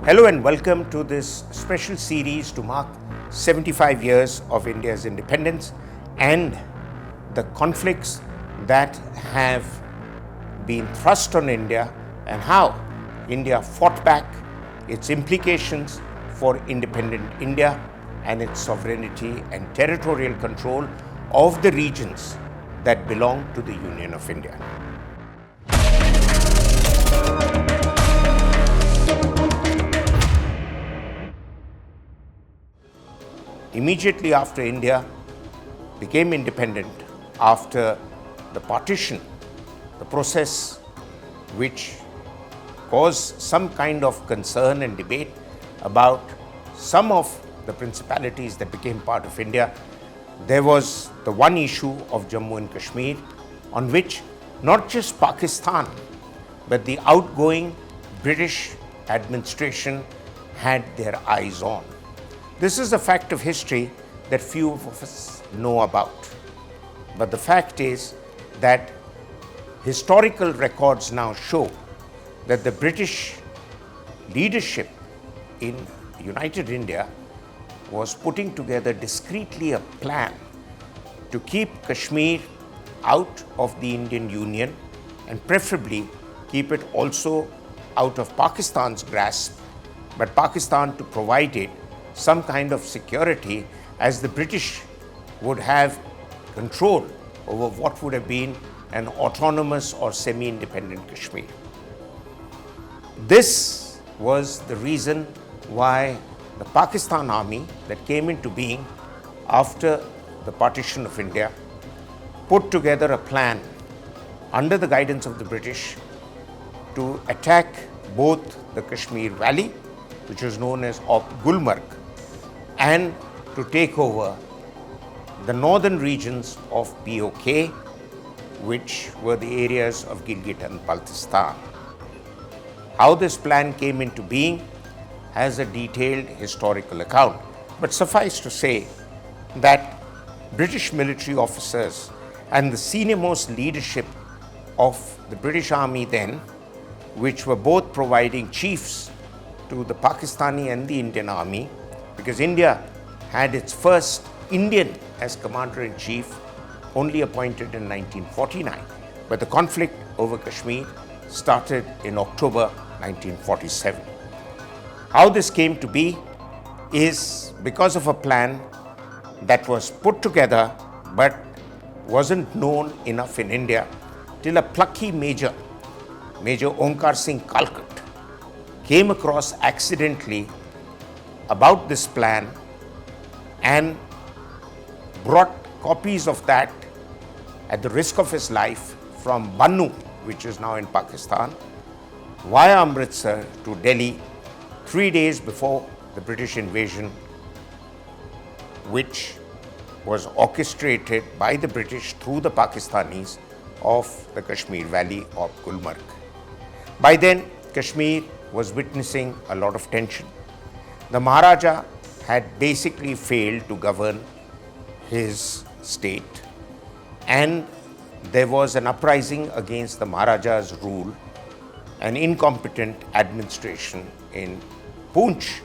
Hello and welcome to this special series to mark 75 years of India's independence and the conflicts that have been thrust on India and how India fought back, its implications for independent India and its sovereignty and territorial control of the regions that belong to the Union of India. Immediately after India became independent, after the partition, the process which caused some kind of concern and debate about some of the principalities that became part of India, there was the one issue of Jammu and Kashmir on which not just Pakistan but the outgoing British administration had their eyes on. This is a fact of history that few of us know about. But the fact is that historical records now show that the British leadership in United India was putting together discreetly a plan to keep Kashmir out of the Indian Union and preferably keep it also out of Pakistan's grasp, but Pakistan to provide it some kind of security as the British would have control over what would have been an autonomous or semi-independent Kashmir. This was the reason why the Pakistan army that came into being after the partition of India put together a plan under the guidance of the British to attack both the Kashmir Valley, which was known as Gulmarg, and to take over the northern regions of POK, which were the areas of Gilgit and Baltistan. How this plan came into being has a detailed historical account, but suffice to say that British military officers and the senior-most leadership of the British Army then, which were both providing chiefs to the Pakistani and the Indian Army, because India had its first Indian as Commander-in-Chief only appointed in 1949, but the conflict over Kashmir started in October 1947. How this came to be is because of a plan that was put together but wasn't known enough in India till a plucky Major Onkar Singh Kalkat, came across accidentally about this plan and brought copies of that at the risk of his life from Bannu, which is now in Pakistan, via Amritsar to Delhi 3 days before the British invasion, which was orchestrated by the British through the Pakistanis of the Kashmir Valley of Gulmarg. By then, Kashmir was witnessing a lot of tension. The Maharaja had basically failed to govern his state, and there was an uprising against the Maharaja's rule, an incompetent administration in Poonch,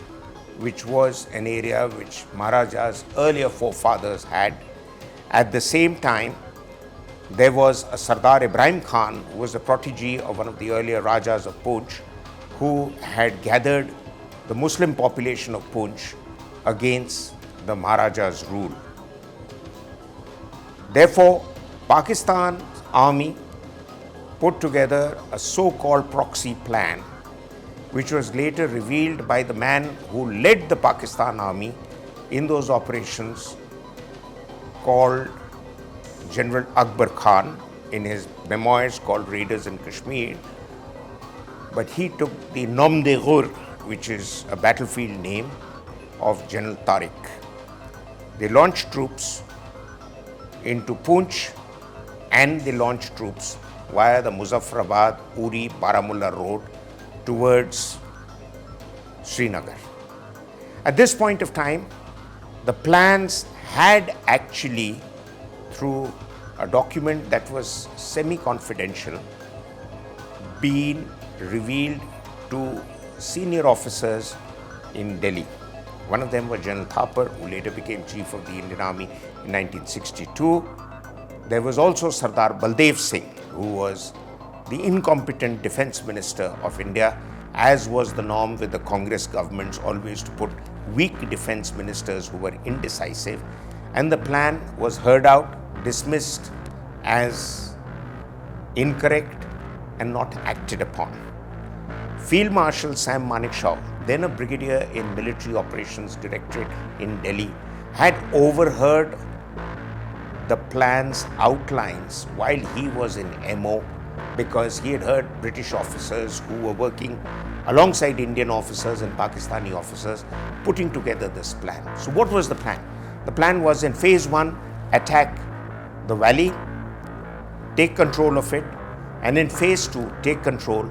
which was an area which Maharaja's earlier forefathers had. At the same time, there was a Sardar Ibrahim Khan, who was a protege of one of the earlier Rajas of Poonch, who had gathered the Muslim population of Poonch against the Maharaja's rule. Therefore, Pakistan's army put together a so-called proxy plan, which was later revealed by the man who led the Pakistan army in those operations, called General Akbar Khan, in his memoirs called Raiders in Kashmir. But he took the Nom de Ghur, which is a battlefield name of General Tariq. They launched troops into Poonch and they launched troops via the Muzaffarabad, Uri, Baramulla road towards Srinagar. At this point of time, the plans had actually, through a document that was semi-confidential, been revealed to senior officers in Delhi. One of them was General Thapar, who later became Chief of the Indian Army in 1962. There was also Sardar Baldev Singh, who was the incompetent defense minister of India, as was the norm with the Congress governments, always to put weak defense ministers who were indecisive. And the plan was heard out, dismissed as incorrect and not acted upon. Field Marshal Sam Manekshaw, then a brigadier in Military Operations Directorate in Delhi, had overheard the plan's outlines while he was in MO, because he had heard British officers who were working alongside Indian officers and Pakistani officers putting together this plan. So what was the plan? The plan was, in phase 1, attack the valley, take control of it, and in phase 2, take control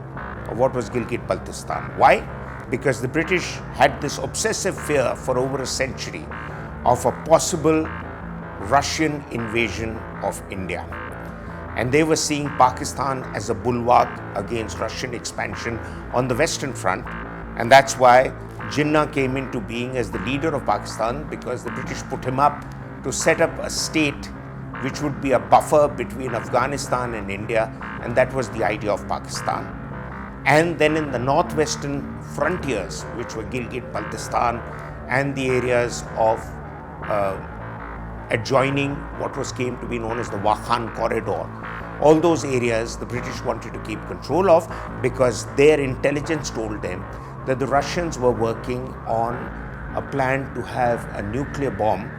of what was Gilgit-Baltistan. Why? Because the British had this obsessive fear for over a century of a possible Russian invasion of India. And they were seeing Pakistan as a bulwark against Russian expansion on the Western Front. And that's why Jinnah came into being as the leader of Pakistan, because the British put him up to set up a state which would be a buffer between Afghanistan and India, and that was the idea of Pakistan. And then in the northwestern frontiers, which were Gilgit-Baltistan and the areas of adjoining what came to be known as the Wakhan corridor, all those areas the British wanted to keep control of, because their intelligence told them that the Russians were working on a plan to have a nuclear bomb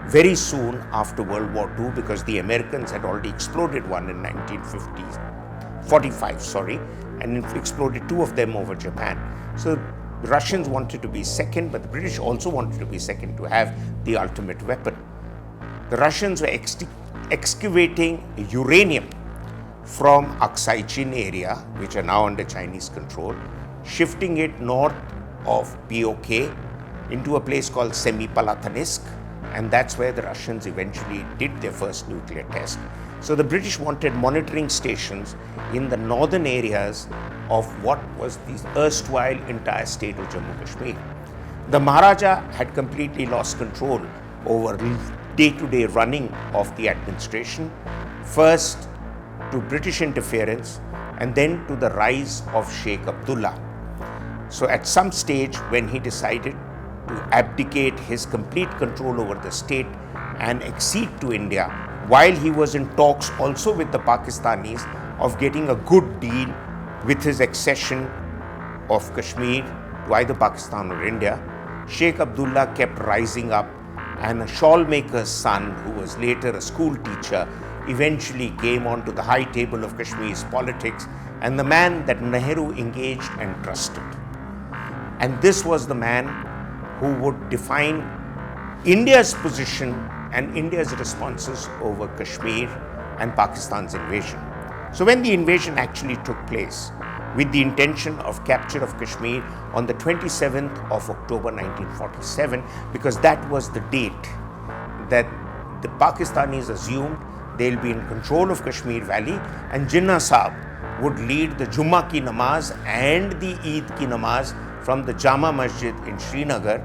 very soon after World War II, because the Americans had already exploded one in 1945, and exploded 2 of them over Japan. So the Russians wanted to be second, but the British also wanted to be second to have the ultimate weapon. The Russians were excavating uranium from Aksai Chin area, which are now under Chinese control, shifting it north of POK into a place called Semipalatinsk, and that's where the Russians eventually did their first nuclear test. So the British wanted monitoring stations in the northern areas of what was the erstwhile entire state of Jammu Kashmir. The Maharaja had completely lost control over day-to-day running of the administration, first to British interference and then to the rise of Sheikh Abdullah. So at some stage, when he decided to abdicate his complete control over the state and accede to India, while he was in talks also with the Pakistanis of getting a good deal with his accession of Kashmir to either Pakistan or India, Sheikh Abdullah kept rising up, and a shawl maker's son, who was later a school teacher, eventually came onto the high table of Kashmir's politics, and the man that Nehru engaged and trusted. And this was the man who would define India's position and India's responses over Kashmir and Pakistan's invasion. So when the invasion actually took place, with the intention of capture of Kashmir on the 27th of October 1947, because that was the date that the Pakistanis assumed they'll be in control of Kashmir Valley, and Jinnah Sahab would lead the Jummah ki namaz and the Eid ki namaz from the Jama Masjid in Srinagar.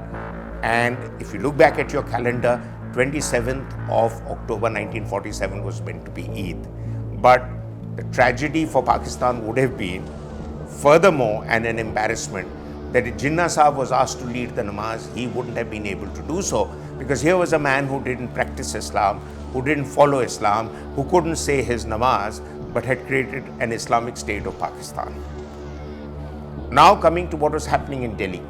And if you look back at your calendar, 27th of October 1947 was meant to be Eid. But the tragedy for Pakistan would have been, furthermore, and an embarrassment, that if Jinnah Sahab was asked to lead the namaz, he wouldn't have been able to do so, because here was a man who didn't practice Islam, who didn't follow Islam, who couldn't say his namaz, but had created an Islamic state of Pakistan. Now coming to what was happening in Delhi.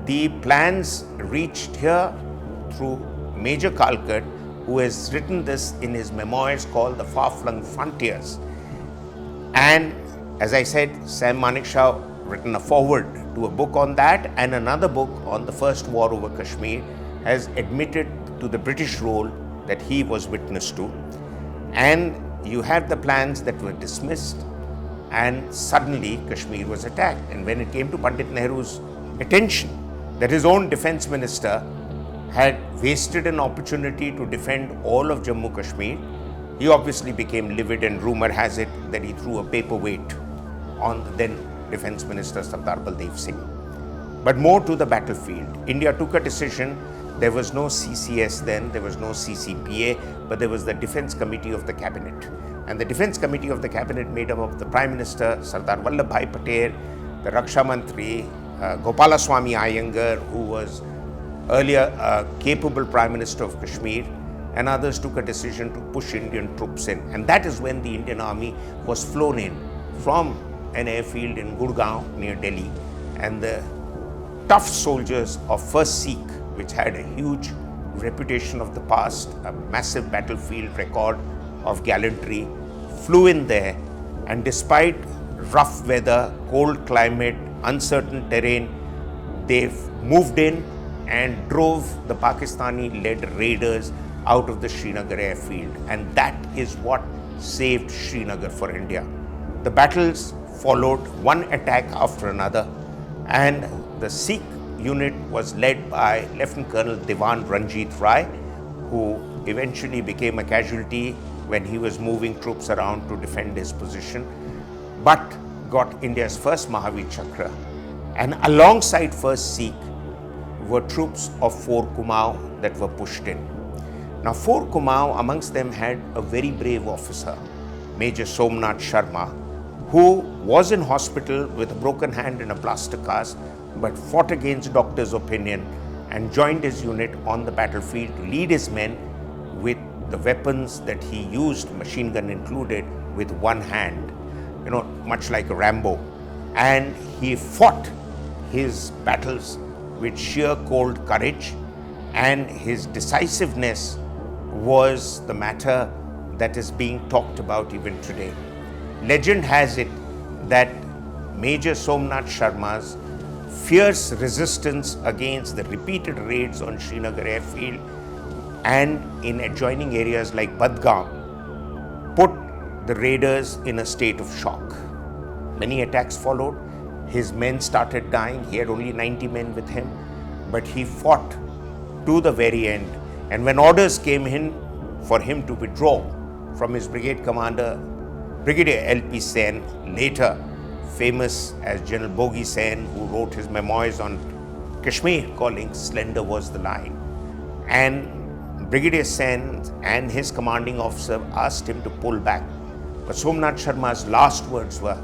The plans reached here through Major Kalkat, who has written this in his memoirs called The Far-Flung Frontiers. And as I said, Sam Manekshaw written a foreword to a book on that, and another book on the first war over Kashmir, has admitted to the British role that he was witness to. And you had the plans that were dismissed, and suddenly Kashmir was attacked. And when it came to Pandit Nehru's attention that his own defense minister had wasted an opportunity to defend all of Jammu Kashmir, he obviously became livid, and rumor has it that he threw a paperweight on the then defense minister Sardar Baldev Singh. But more to the battlefield. India took a decision. There was no CCS then, there was no CCPA, but there was the Defence Committee of the Cabinet. And the Defence Committee of the Cabinet made up of the Prime Minister, Sardar Vallabhbhai Patel, the Raksha Mantri, Gopalaswamy Iyengar, who was earlier a capable Prime Minister of Kashmir, and others took a decision to push Indian troops in. And that is when the Indian Army was flown in from an airfield in Gurgaon near Delhi. And the tough soldiers of 1st Sikh, which had a huge reputation of the past, a massive battlefield record of gallantry, flew in there, and despite rough weather, cold climate, uncertain terrain, they moved in and drove the Pakistani-led raiders out of the Srinagar airfield. And that is what saved Srinagar for India. The battles followed, one attack after another, and the Sikh unit was led by Lieutenant Colonel Diwan Ranjit Rai, who eventually became a casualty when he was moving troops around to defend his position, but got India's first Mahavir Chakra. And alongside 1st Sikh were troops of 4 Kumaon that were pushed in. Now 4 Kumaon amongst them had a very brave officer, Major Somnath Sharma, who was in hospital with a broken hand and a plaster cast, but fought against doctors' opinion and joined his unit on the battlefield to lead his men with the weapons that he used, machine gun included, with one hand, much like a Rambo. And he fought his battles with sheer cold courage, and his decisiveness was the matter that is being talked about even today. Legend has it that Major Somnath Sharma's fierce resistance against the repeated raids on Srinagar airfield and in adjoining areas like Budgam put the raiders in a state of shock. Many attacks followed. His men started dying. He had only 90 men with him, but he fought to the very end. And when orders came in for him to withdraw from his brigade commander, Brigadier L.P. Sen, later famous as General Bogi Sen, who wrote his memoirs on Kashmir calling "Slender was the line." And Brigadier Sen and his commanding officer asked him to pull back. But Somnath Sharma's last words were,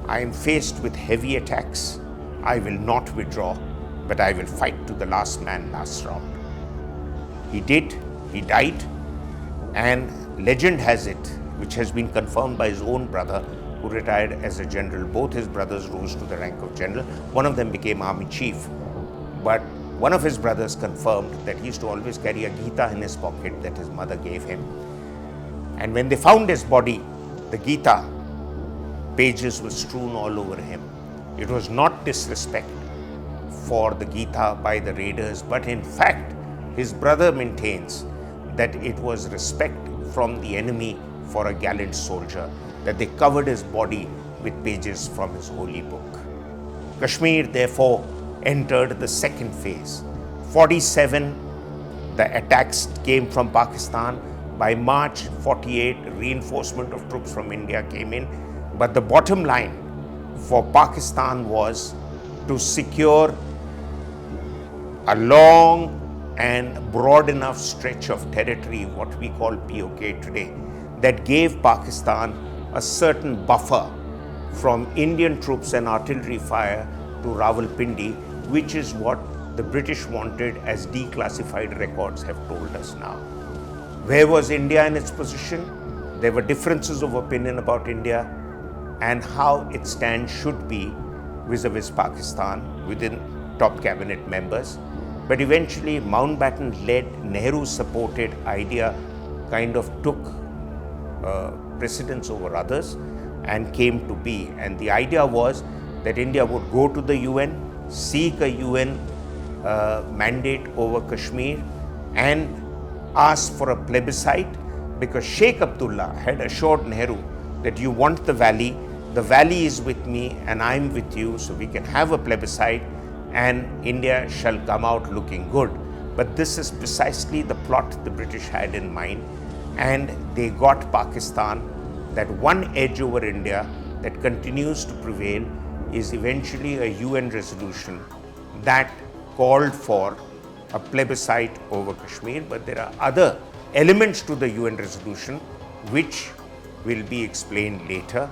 "I am faced with heavy attacks. I will not withdraw, but I will fight to the last man, last round." He did, he died, and legend has it, which has been confirmed by his own brother, who retired as a general. Both his brothers rose to the rank of general. One of them became army chief. But one of his brothers confirmed that he used to always carry a Gita in his pocket that his mother gave him. And when they found his body, the Gita pages were strewn all over him. It was not disrespect for the Gita by the raiders, but in fact, his brother maintains that it was respect from the enemy for a gallant soldier, that they covered his body with pages from his holy book. Kashmir therefore entered the second phase. 47, the attacks came from Pakistan. By March 48, reinforcement of troops from India came in. But the bottom line for Pakistan was to secure a long and broad enough stretch of territory, what we call POK today, that gave Pakistan a certain buffer from Indian troops and artillery fire to Rawalpindi, which is what the British wanted, as declassified records have told us now. Where was India in its position? There were differences of opinion about India and how its stand should be vis-a-vis Pakistan within top cabinet members. But eventually, Mountbatten-led, Nehru-supported idea kind of took precedence over others and came to be. And the idea was that India would go to the UN, seek a UN mandate over Kashmir, and ask for a plebiscite, because Sheikh Abdullah had assured Nehru that you want the valley is with me and I'm with you, so we can have a plebiscite and India shall come out looking good. But this is precisely the plot the British had in mind, and they got Pakistan. That one edge over India that continues to prevail is eventually a UN resolution that called for a plebiscite over Kashmir, but there are other elements to the UN resolution which will be explained later.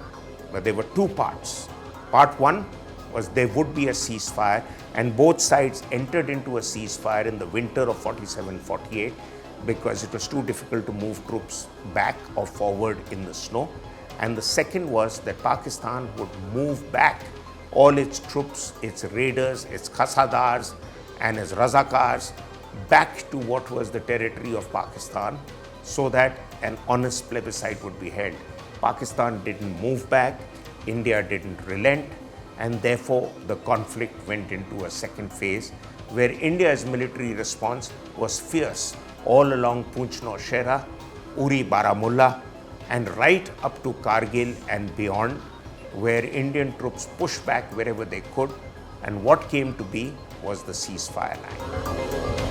But there were two parts. Part one was there would be a ceasefire, and both sides entered into a ceasefire in the winter of 47-48 because it was too difficult to move troops back or forward in the snow. And the second was that Pakistan would move back all its troops, its raiders, its Khasadars and its Razakars back to what was the territory of Pakistan so that an honest plebiscite would be held. Pakistan didn't move back, India didn't relent, and therefore the conflict went into a second phase where India's military response was fierce all along Poonch Nowshera, Uri Baramulla, and right up to Kargil and beyond, where Indian troops pushed back wherever they could, and what came to be was the ceasefire line.